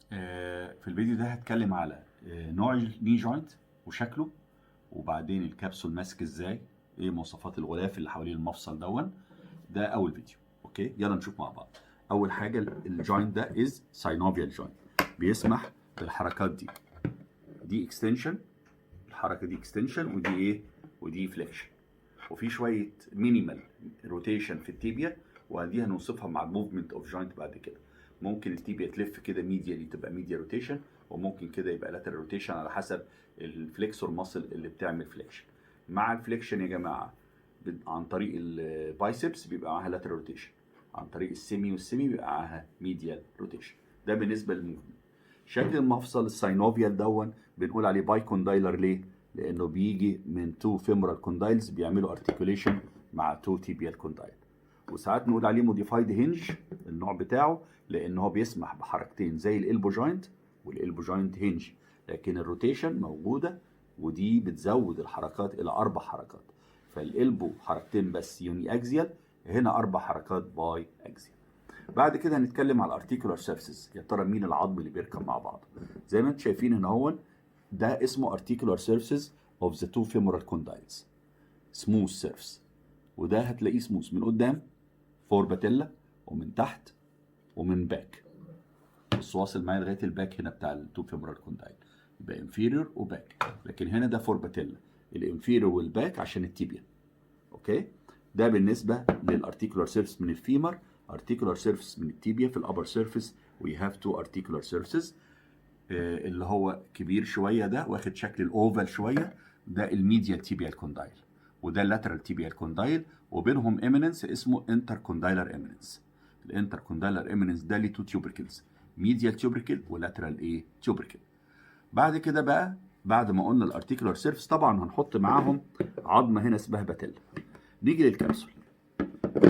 في الفيديو ده هتكلم على نوع الني جوينت وشكله، وبعدين الكبسول ماسك ازاي، ايه مواصفات الغلاف اللي حوالين المفصل ده اول فيديو. اوكي، يلا نشوف مع بعض. اول حاجه الجوينت ده از ساينوفيال جوينت، بيسمح بالحركات دي اكستنشن، الحركه دي اكستنشن، ودي ايه، ودي فليكشن، وفي شويه مينيمال روتيشن في التيبيا، ودي هنوصفها مع الموفمنت اوف جوينت بعد كده. ممكن التيبيا تلف كده ميديالي تبقى ميديا روتيشن، وممكن كده يبقى لاترال روتيشن على حسب الفليكسور ماسل اللي بتعمل فليكشن. مع الفليكشن يا جماعه عن طريق البايسبس بيبقى معاها لاترال روتيشن، عن طريق السيمي والسيمي بيبقى معاها ميديال روتيشن. ده بالنسبه للموفمنت. شكل المفصل الساينوفيال بنقول عليه باي كوندايلر. ليه؟ لانه بيجي من تو فيمورال كوندايلز بيعملوا ارتكيوليشن مع تو تيبيال كوندايل. وساعات نقول عليه موديفايد هنج النوع بتاعه، لان هو بيسمح بحركتين زي الالبو جوينت والالبو جوينت هنج، لكن الروتيشن موجوده، ودي بتزود الحركات الى 4 حركات. فالالبو حركتين بس يوني اكزيال، هنا 4 حركات باي اكزيال. بعد كده هنتكلم على الارتيكولار سيرفيسز. يا ترى مين العظم اللي بيركب مع بعض؟ زي ما انتم شايفين هنا هو ده اسمه articular surfaces of the two femoral condyles. smooth surface، وده هتلاقيه سموث من قدام فور باتيلا، ومن تحت ومن باك. بص واصل معايا لغايه الباك هنا بتاع التو فيمورال كوندايل، يبقى انفيريور وباك. لكن هنا ده فور باتيلا، الانفيريور والباك عشان التيبيا. اوكي، ده بالنسبه للارتيكولار سيرفيس من الفيمر. ارتيكولار سيرفيس من التيبيا في الابر سيرفيس وي هاف تو ارتيكولار سيرفيسز. اللي هو كبير شويه ده واخد شكل الاوفال شويه، ده الميديال تيبيال كوندايل، وده اللاترال تيبيال كوندايل، وبينهم ايميننس اسمه انتر كوندايلر ايميننس. الانتر كوندايلر ايميننس ده ليه تو تيوبركلز، ميديال تيوبركل ولاترال ايه تيوبركل. بعد كده بقى، بعد ما قلنا الارتيكولار سيرفيس طبعا هنحط معاهم عظمه هنا اسمها باتيلا. نيجي للكبسول.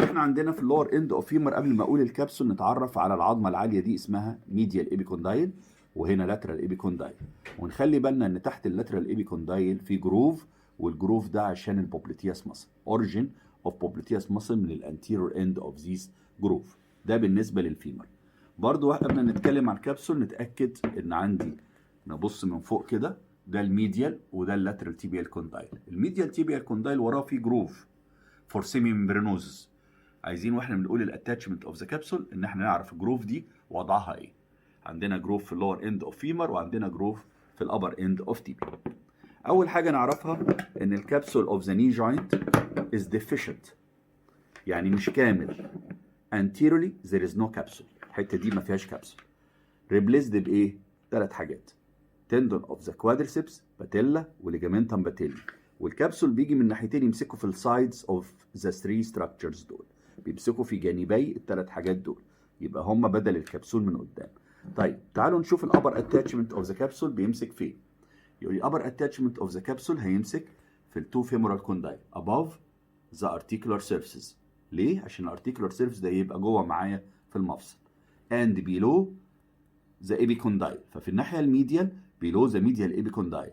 احنا عندنا في اللور اند اوف فيمر، قبل ما اقول الكبسول نتعرف على العظمه العاليه دي اسمها ميديال ايبيكوندايل، وهنا لاترال ايبيكوندايل. ونخلي بالنا ان تحت اللاترال ايبيكوندايل في جروف، والجروف ده عشان البوبليتياس ماسل، اوريجين اوف بوبليتياس ماسل من الانتيرور اند اوف ذيس جروف. ده بالنسبه للفيمر. برضو قبل ما نتكلم عن الكبسول نتاكد ان عندي، نبص من فوق كده، ده الميديال وده اللاترال تيبيال كوندايل. الميديال تيبيال كوندايل وراه في جروف فور سيمي ممبرينوزس. عايزين واحنا بنقول الاتاتشمنت اوف ذا كابسول ان احنا نعرف الجروف دي وضعها ايه. عندنا جروف في اللور اند اوف فيمر، وعندنا جروف في الابر اند اوف تيبي. اول حاجه نعرفها ان الكابسول اوف ذا ني جوينت از ديفيشنت، يعني مش كامل. anteriorly there is no capsule، الحته دي ما فيهاش كابسول. ريبليسد بايه؟ 3 حاجات: تندون اوف ذا كوادريسبس، باتيلا، وليجامنتم باتيلي. والكبسول بيجي من ناحيتين يمسكوا في السايدز اوف ذا 3 ستراكشرز دول، بيمسكوا في جانبي ال3 حاجات دول، يبقى هم بدل الكبسول من قدام. طيب تعالوا نشوف الابر اتاتشمنت اوف ذا كبسول بيمسك فين. يقول لي الابر اتاتشمنت اوف ذا كبسول هيمسك في التو فيمورال كوندايل above ذا ارتيكولار سيرفيسز. ليه؟ عشان الارتيكولار سيرفيس ده يبقى جوه معايا في المفصل. and below ذا ايبيكوندايل، ففي الناحيه الميديال بيلو ذا ميديال ايبيكوندايل،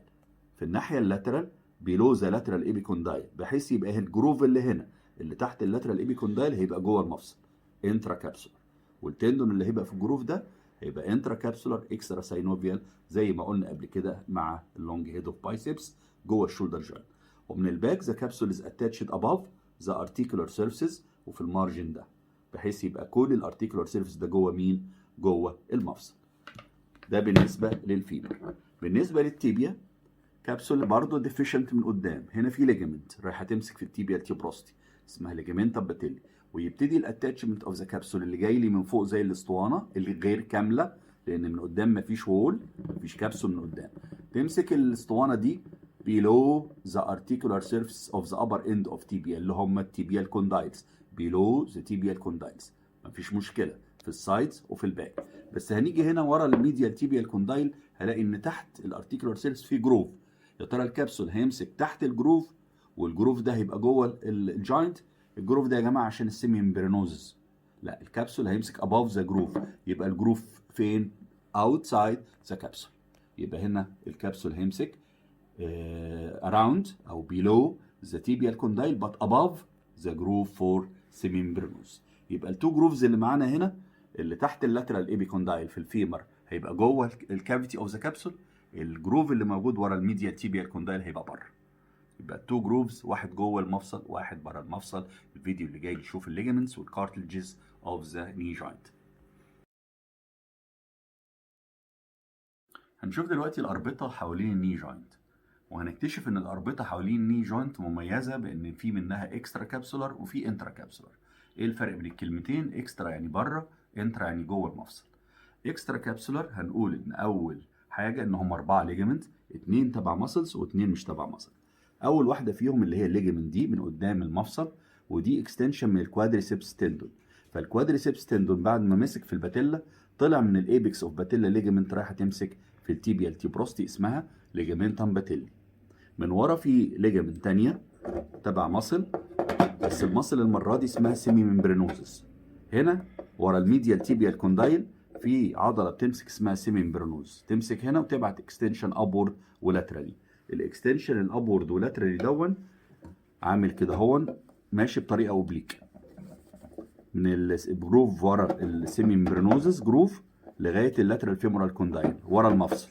في الناحيه اللاترال بيلو ذا لاترال ايبيكوندايل، بحيث يبقى الجروف اللي هنا اللي تحت اللاترال ايبيكوندايل هيبقى جوه المفصل انترا كابسولار، والتندون اللي هيبقى في الجروف ده هيبقى انترا كابسولار اكسترا ساينوفيال، زي ما قلنا قبل كده مع اللونج هيد اوف بايسبس جوه الشولدر جوينت. ومن الباك ذا كابسول از اتاتشد اباف ذا ارتيكولار سيرفيسز، وفي المارجن ده، بحيث يبقى كل الارتيكولار سيرفيس ده جوه مين؟ جوه المفصل. ده بالنسبه للفيمر. بالنسبه للتيبيا كابسول برضه ديفيشنت من قدام، هنا في ليجامنت رايحه تمسك في التيبيا التيبروستي اسمها ليجامنت باتيلي، ويبتدي الاتاتشمنت اوف ذا كابسول اللي جاي لي من فوق زي الاسطوانه اللي غير كامله، لان من قدام مفيش وول، مفيش كابسول من قدام. تمسك الاسطوانه دي below the articular surface of the upper end of tibia اللي هم التيبيال كوندايلز، below the tibial condyles. مفيش مشكله في السايدز وفي الباك. بس هنيجي هنا ورا الميديال تيبيال كوندايل هلاقي ان تحت الارتيكولار سيرفيس في جروف. يا ترى الكبسول هيمسك تحت الجروف، والجروف ده هيبقى جوه الجوينت؟ الجروف ده يا جماعه عشان السيمي ممبرينوزس. لا، الكبسول هيمسك above ذا جروف. يبقى الجروف فين؟ outside ذا كبسول. يبقى هنا الكبسول هيمسك around او below the tibial condyle but above the groove for semimembranous. يبقى التو جروفز اللي معانا هنا اللي تحت اللاترال ايبيكوندايل في الفيمر هيبقى جوه الكافيتي اوف ذا كابسول، الجروف اللي موجود ورا الميديا تيبيال كوندايل هيبقى بره. يبقى تو جروفز، واحد جوه المفصل واحد بره المفصل. الفيديو اللي جاي نشوف الليجمنتس والكارتلجز اوف ذا ني جوينت. هنشوف دلوقتي الاربطه حوالين الني جوينت، وهنكتشف ان الاربطه حوالين الني جوينت مميزه بان في منها اكسترا كابسولار وفي انترا كابسولار. ايه الفرق بين الكلمتين؟ اكسترا يعني بره، انترا يعني جوه المفصل. اكسترا كابسولار هنقول ان اول حاجه ان هم 4 ليجمنت، 2 تبع ماسلز و2 مش تبع ماسل. اول واحده فيهم اللي هي الليجمنت دي من قدام المفصل، ودي اكستنشن من الكوادريسبس تندون. فالكوادريسبس تندون بعد ما مسك في الباتيلا طلع من الايبكس اوف باتيلا ليجمنت رايحه تمسك في التيبيال تيبروستي اسمها ليجمنتم باتيلي. من ورا في ليجمنت تانية تبع ماسل، بس الماسل المره دي اسمها سيمي ممبرينوزس. هنا ورا الميديال تيبيال كوندايل في عضله بتمسك اسمها سيمي ممبرينوز، تمسك هنا وتبعت اكستنشن ابورد ولاترالي. الاكستنشن الابورد ولاترالي دون عامل كده هون ماشي بطريقه اوبليك من الجروف ورا السيمي ممبرينوزس جروف لغايه اللاترال فيمورال كوندايل ورا المفصل،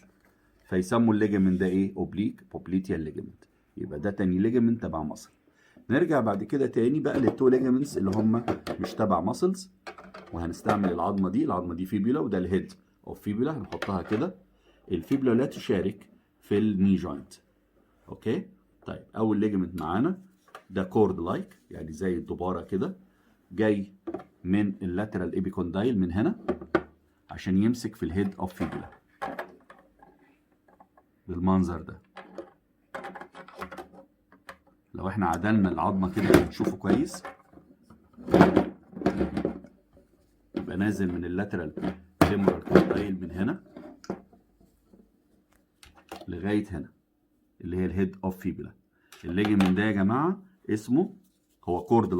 فيسموا الليجمنت ده ايه؟ اوبليك بوبليتيال ليجمنت. يبقى ده تاني ليجمنت تبع مصل. نرجع بعد كده تاني بقى للتو ليجمنتس اللي هم مش تبع ماسلز، وهنستعمل العظمه دي فيبولا، وده الهيد اوف فيبولا هنحطها كده. الفيبولا لا تشارك في الني جوينت. اوكي طيب اول ليجمنت معانا ده كورد لايك يعني زي الدباره كده، جاي من اللاترال ايبيكوندايل من هنا عشان يمسك في الهيد اوف فيبولا بالمنظر ده. لو احنا عدلنا العظمه كده نشوفه كويس، يبقى نازل من اللاترال فيمورال كوندايل من هنا لغايه هنا اللي هي الهيد اوف فيبولا. الليجمنت ده يا جماعه اسمه هو كورد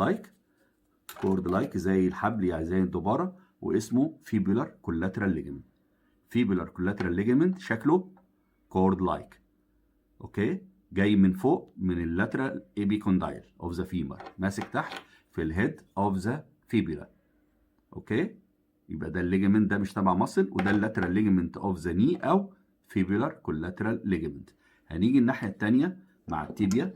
لايك زي الحبل يعني زي الدباره، واسمه فيبولار كولاترال ليجمنت. فيبولار كولاترال ليجمنت شكله كورد لايك. اوكي جاي من فوق من اللاترال ايبيكوندايل اوف ذا فيمر، ماسك تحت في الهيد اوف ذا فيبولا. اوكي يبقى ده الليجمنت ده مش تبع ماسل، وده اللاترال ليجمنت اوف ذا ني او فيبولار كولاترال ليجمنت. هنيجي الناحيه الثانيه مع التيبيا.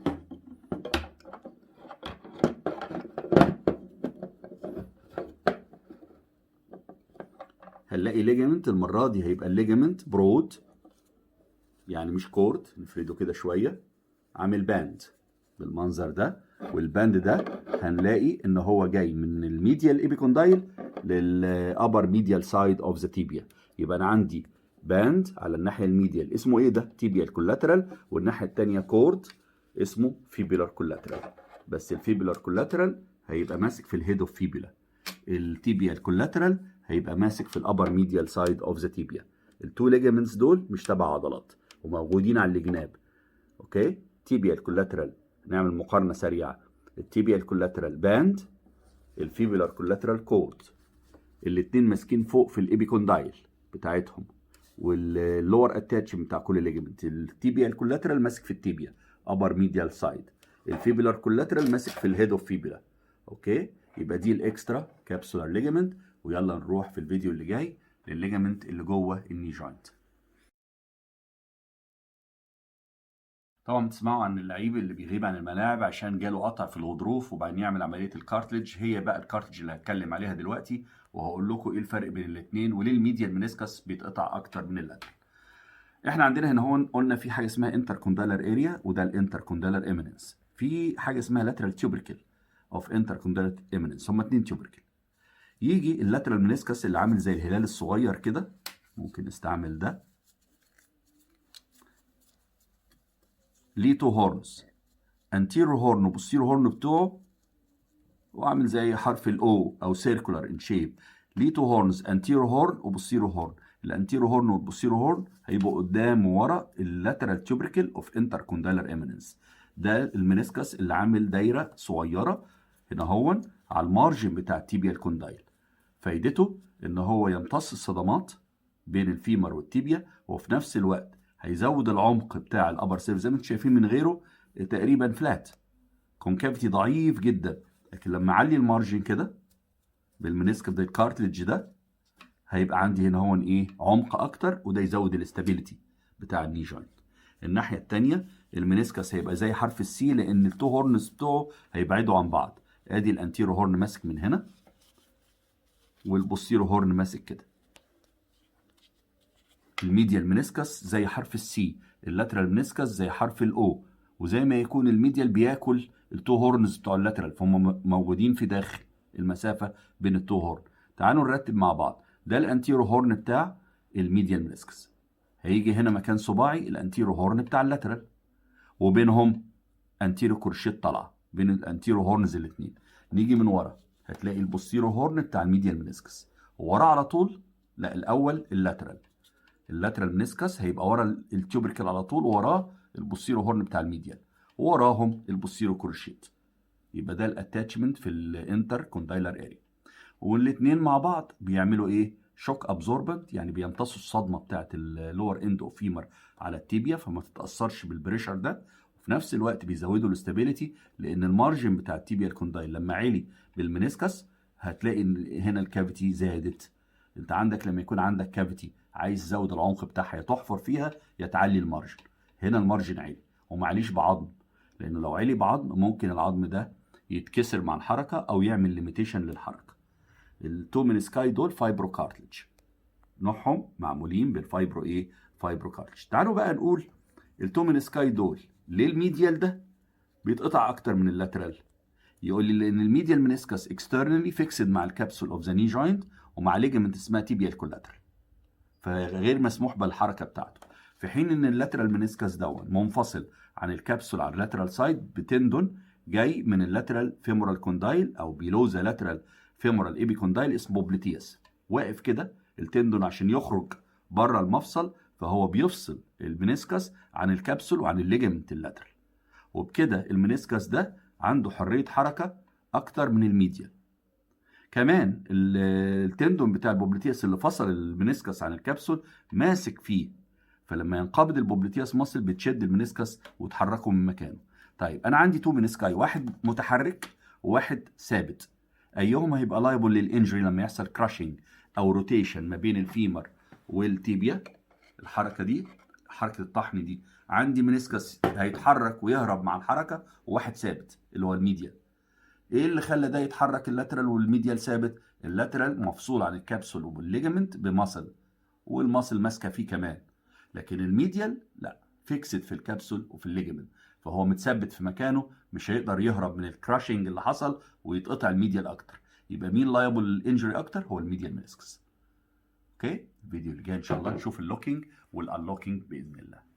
هنلاقي ليجمنت المره دي هيبقى الليجمنت برود يعني مش كورد، نفرده كده شويه عامل باند بالمنظر ده، والباند ده هنلاقي ان هو جاي من الميديال ايبيكوندايل للابر ميديال سايد اوف ذا تيبيا. يبقى انا عندي باند على الناحيه الميديال اسمه ايه ده؟ تيبيال كولاترال، والناحيه الثانيه كورد اسمه فيبولار كولاترال. بس الفيبولار كولاترال هيبقى ماسك في الهيد اوف فيبولا، التيبيال كولاترال هيبقى ماسك في الابر ميديال سايد اوف ذا تيبيا. التو ليجامنتس دول مش تبع عضلات وموجودين على الجناب. اوكي تيبيال كولاترال نعمل مقارنه سريعه. التيبيال كولاترال باند، الفيبولار كولاترال كورد، الاثنين ماسكين فوق في الايبيكوندايل بتاعتهم واللور اتاتشمنت بتاع كل ليجمنت. التيبيال كولاترال ماسك في التيبيا ابر ميديال سايد، الفيبولار كولاترال ماسك في الهيد اوف فيبولا. اوكي يبقى دي الاكسترا كابسولار ليجمنت. ويلا نروح في الفيديو اللي جاي للليجمنت اللي جوه الني جوينت. طبعا بتسمعوا عن اللعيب اللي بيغيب عن الملاعب عشان جاله قطع في الغضروف وبعدين يعمل عمليه الكارتلج. هي بقى الكارتلج اللي هتكلم عليها دلوقتي، وهقول لكم ايه الفرق بين الاثنين وليه الميديال منسكس بيتقطع اكتر من اللاترال. احنا عندنا هنا هون قلنا في حاجه اسمها انتركوندالر اريا، وده الانتركوندالر ايميننس. في حاجه اسمها لاترال تيوبركل اوف انتركوندالر ايميننس، هما اتنين تيوبركل. يجي اللاترال منسكس اللي عامل زي الهلال الصغير كده، ممكن نستعمل ده، ليه تو هورنز، انتيرو هورن وبوستيرو هورن بتوعه وعامل زي حرف الاو او سيركولار ان شيب. ليه تو هورنز، انتيرو هورن وبوستيرو هورن. الانتيرو هورن والبوستيرو هورن هيبقوا قدام وورا اللاترال تيوبركل اوف انتركوندالر ايميننس. ده المنسكس اللي عامل دايره صغيره هنا هون على المارجن بتاع التيبيال كوندايل. فايدته ان هو يمتص الصدمات بين الفيمر والتيبيا، وفي نفس الوقت هيزود العمق بتاع الابر سيرف. زي ما انتم شايفين من غيره تقريبا فلات، كونكافيتي ضعيف جدا. لكن لما اعلي المارجن كده بالمنسك ده الكارتلج ده هيبقى عندي هنا هون ايه عمق اكتر، وده يزود الاستابيليتي بتاع الني جوينت. الناحيه الثانيه المينيسكس هيبقى زي حرف السي، لان التو هورنز بتوعه هيبعدوا عن بعض. ادي الانتيرو هورن ماسك من هنا، والبوستيرو هورن ماسك كده. الميديال منسكس زي حرف السي، اللاترال منسكس زي حرف الاو، وزي ما يكون الميديال بياكل التو هورنز بتوع اللاترال، فهم موجودين في داخل المسافه بين التو هورن. تعالوا نرتب مع بعض. ده الانتيرو هورن بتاع الميديال منسكس، هيجي هنا مكان صباعي الانتيرو هورن بتاع اللاترال، وبينهم انتيرو كورشيت طالعه بين الانتيرو هورنز الاثنين. نيجي من ورا هتلاقي البوستيرو هورن بتاع الميديال منسكس، ورا على طول لا الاول اللاترال منسكس هيبقى ورا التوبركل على طول، ووراه البوستيرو هورن بتاع الميديال، ووراهم البوستيرو كورشيت. يبقى ده الاتاتشمنت في الانتر كوندايلر اريا. والاثنين مع بعض بيعملوا ايه؟ شوك ابزوربنت، يعني بيمتصوا الصدمه بتاعت اللور اند اوف فيمر على التيبيا، فما تتاثرش بالبريشر ده. وفي نفس الوقت بيزودوا الاستابيليتي، لان المارجن بتاع التيبيا الكوندايل لما عالي بالمنسكس هتلاقي ان هنا الكافيتي زادت. انت عندك لما يكون عندك كافيتي عايز تزود العمق بتاعها، يا تحفر فيها يا تعلي المارجن. هنا المارجن عالي ومعليش بعظم، لانه لو عالي بعظم ممكن العظم ده يتكسر مع الحركه او يعمل ليميتيشن للحركه. التو منسكاي دول فايبرو كارتلج، نوعهم معمولين بالفايبرو ايه؟ فايبرو كارتلج. تعالوا بقى نقول التو منسكاي دول ليه الميديال ده بيتقطع اكتر من اللاترال؟ يقول لي لان الميديال منسكس اكسترنالي فيكسد مع الكبسول اوف ذا ني جوينت ومع ليجمنت اسمها تيبيال كولاترال، فغير مسموح بالحركه بتاعته. في حين ان اللاترال منسكس دون منفصل عن الكبسول على اللاترال سايد بتندون جاي من اللاترال فيمورال كوندايل او بيلو ذا لاترال فيمورال ايبي كوندايل اسمه بوبليتياس، واقف كده التندون عشان يخرج بره المفصل، فهو بيفصل المنسكس عن الكبسول وعن الليجمنت اللاترال، وبكده المنسكس ده عنده حريه حركه اكتر من الميديال. كمان التندون بتاع البوبليتياس اللي فصل المنسكس عن الكبسول ماسك فيه، فلما ينقبض البوبليتياس ماسل بتشد المنسكس وتحركه من مكانه. طيب انا عندي تو منسكاي، واحد متحرك وواحد ثابت، ايهما هيبقى لايبل للانجري لما يحصل كراشنج او روتيشن ما بين الفيمر والتيبيا؟ الحركه دي حركه الطحن دي، عندي منسكس هيتحرك ويهرب مع الحركه، وواحد ثابت اللي هو الميديال. ايه اللي خلى ده يتحرك اللاترال والميديال ثابت؟ اللاترال مفصول عن الكبسول والليجمنت بمصل، والمصل ماسكه فيه كمان، لكن الميديال لا، فيكسد في الكبسول وفي الليجمنت، فهو متثبت في مكانه، مش هيقدر يهرب من الكراشنج اللي حصل ويتقطع الميديال اكتر. يبقى مين لايبل للانجري اكتر؟ هو الميديال منسكس. اوكي، الفيديو اللي جاي ان شاء الله نشوف اللوكينج والانلوكينج باذن الله.